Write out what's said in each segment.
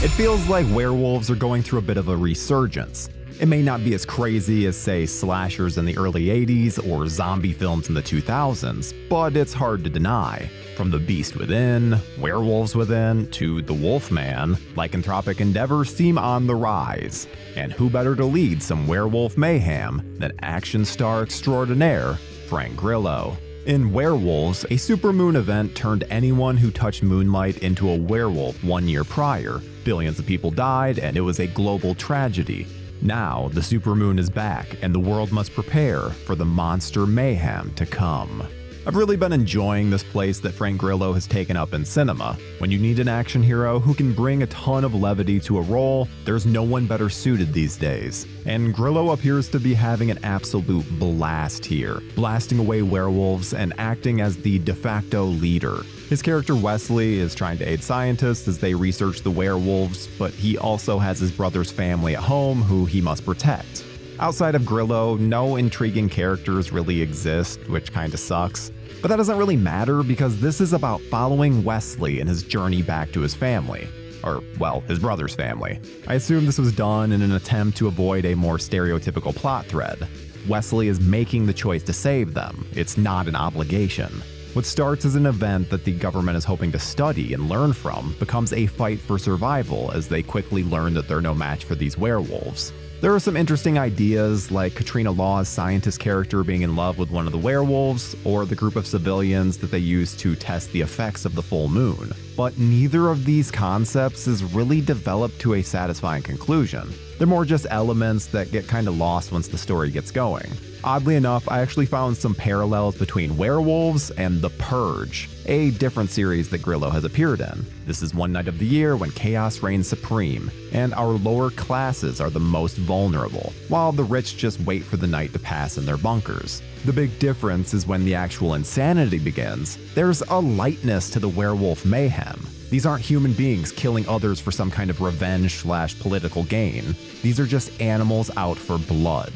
It feels like werewolves are going through a bit of a resurgence. It may not be as crazy as, say, slashers in the early 80s or zombie films in the 2000s, but it's hard to deny. From The Beast Within, Werewolves Within, to The Wolfman, lycanthropic endeavors seem on the rise. And who better to lead some werewolf mayhem than action star extraordinaire Frank Grillo? In Werewolves, a Supermoon event turned anyone who touched moonlight into a werewolf 1 year prior. Billions of people died, and it was a global tragedy. Now, the supermoon is back, and the world must prepare for the monster mayhem to come. I've really been enjoying this place that Frank Grillo has taken up in cinema. When you need an action hero who can bring a ton of levity to a role, there's no one better suited these days. And Grillo appears to be having an absolute blast here, blasting away werewolves and acting as the de facto leader. His character Wesley is trying to aid scientists as they research the werewolves, but he also has his brother's family at home who he must protect. Outside of Grillo, no intriguing characters really exist, which kinda sucks. But that doesn't really matter because this is about following Wesley and his journey back to his family. Or, well, his brother's family. I assume this was done in an attempt to avoid a more stereotypical plot thread. Wesley is making the choice to save them. It's not an obligation. What starts as an event that the government is hoping to study and learn from becomes a fight for survival as they quickly learn that they're no match for these werewolves. There are some interesting ideas like Katrina Law's scientist character being in love with one of the werewolves, or the group of civilians that they use to test the effects of the full moon. But neither of these concepts is really developed to a satisfying conclusion. They're more just elements that get kinda lost once the story gets going. Oddly enough, I actually found some parallels between Werewolves and The Purge, a different series that Grillo has appeared in. This is one night of the year when chaos reigns supreme, and our lower classes are the most vulnerable, while the rich just wait for the night to pass in their bunkers. The big difference is when the actual insanity begins, there's a lightness to the werewolf mayhem. These aren't human beings killing others for some kind of revenge/political gain. These are just animals out for blood.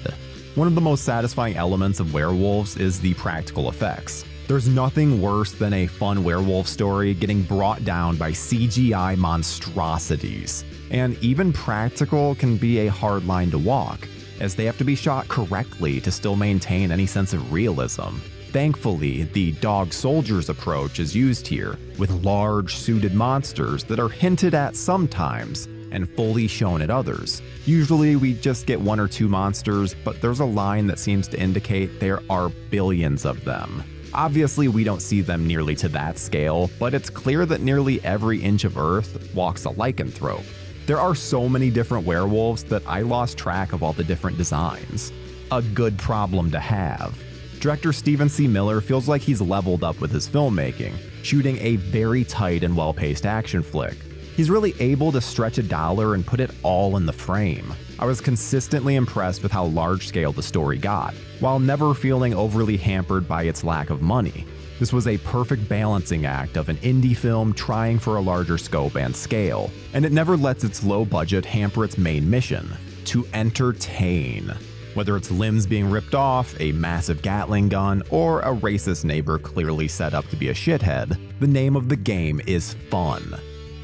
One of the most satisfying elements of werewolves is the practical effects. There's nothing worse than a fun werewolf story getting brought down by CGI monstrosities. And even practical can be a hard line to walk, as they have to be shot correctly to still maintain any sense of realism. Thankfully, the dog soldiers approach is used here, with large suited monsters that are hinted at sometimes and fully shown at others. Usually we just get one or two monsters, but there's a line that seems to indicate there are billions of them. Obviously we don't see them nearly to that scale, but it's clear that nearly every inch of Earth walks a lycanthrope. There are so many different werewolves that I lost track of all the different designs. A good problem to have. Director Stephen C. Miller feels like he's leveled up with his filmmaking, shooting a very tight and well-paced action flick. He's really able to stretch a dollar and put it all in the frame. I was consistently impressed with how large-scale the story got, while never feeling overly hampered by its lack of money. This was a perfect balancing act of an indie film trying for a larger scope and scale, and it never lets its low budget hamper its main mission: to entertain. Whether it's limbs being ripped off, a massive Gatling gun, or a racist neighbor clearly set up to be a shithead, the name of the game is fun.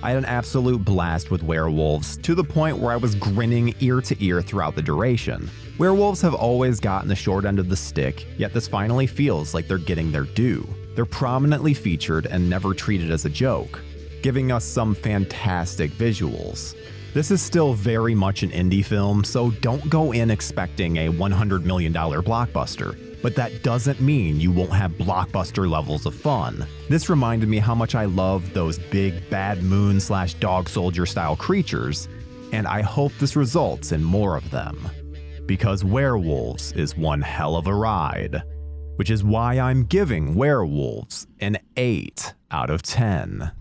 I had an absolute blast with Werewolves, to the point where I was grinning ear to ear throughout the duration. Werewolves have always gotten the short end of the stick, yet this finally feels like they're getting their due. They're prominently featured and never treated as a joke, giving us some fantastic visuals. This is still very much an indie film, so don't go in expecting a $100 million blockbuster. But that doesn't mean you won't have blockbuster levels of fun. This reminded me how much I love those big bad moon/dog soldier style creatures, and I hope this results in more of them. Because Werewolves is one hell of a ride, which is why I'm giving Werewolves an 8 out of 10.